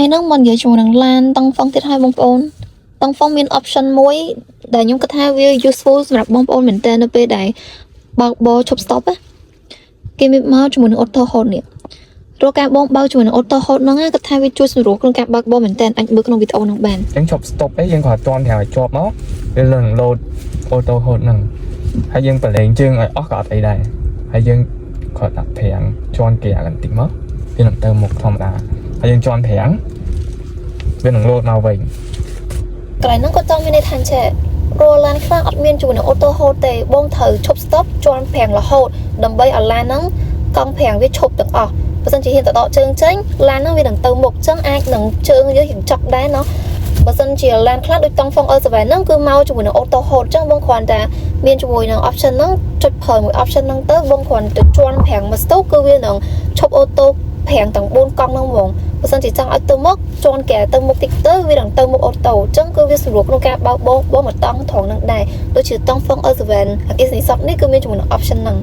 ហើយហ្នឹងមិននិយាយជាមួយនឹងឡានតង់ហ្វុងទៀតហើយបងប្អូនតង់ហ្វុងមាន option មួយដែលខ្ញុំគិតថាវា useful សម្រាប់បងប្អូនមែនតើនៅពេលដែលបើកបរឈប់ stop គេមានមកជាមួយនឹង auto hold នេះរកការបងបើកជាមួយនឹង auto hold ហ្នឹងគាត់ថាវាជួយសម្រួលក្នុងការបើកបរមែនតើអាចមើលក្នុងវីដេអូហ្នឹងបានអញ្ចឹងឈប់ stop អីយើងគាត់អត់ទាន់ប្រាប់ឲ្យជាប់មកវានឹង load auto hold ហ្នឹងហើយយើងប្រឡែងជើងឲ្យអស់ក៏អត់អីដែរហើយយើងគាត់ដាក់ប្រាំងជន់គេអាបន្តិចមកវានឹងទៅមុខធម្មតាហើយយើងជន់ប្រាំងវានឹង load មកវិញកន្លែងហ្នឹងគាត់ចង់មានន័យថាចេះរលឡានខ្លះអត់មានជាមួយនឹង auto hold ទេបងត្រូវឈប់ stop ជន់ប្រាំងរហូតដើម្បីឲ្យឡានហ្នឹងកង់ប្រាំងវាឈប់ទាំងអស់បើមិនជាហ៊ានទៅដកជើងចេញឡានហ្នឹងវានឹងទៅមុខចឹងអាចនឹងជើងយើងចុកដែរណោះបើមិនជាឡានខ្លះដូចតង់ហ្វុង L7 ហ្នឹងគឺមកជាមួយនឹង auto hold ចឹងបងគ្រាន់តែមានជាមួយនឹង option ហ្នឹងចុចព្រើមួយ option ហ្នឹងទៅបងគ្រាន់តែជន់ប្រាំងមកស្ទុះគឺវានឹងឈប់ auto ប្រាំងទាំង4កង់ហ្នឹងហ្មងបើមិនជាចង់ឲ្យទៅមុខជន់កែទៅមុខតិចទៅវានឹងទៅមុខ auto ចឹងគឺវាស្រួលក្នុងការបើកបងមកតង់ត្រង់ហ្នឹងដែរដូចជាតង់ហ្វុង L7 អគ្គិសនីសក់នេះគឺមានជាមួយនឹង option ហ្នឹង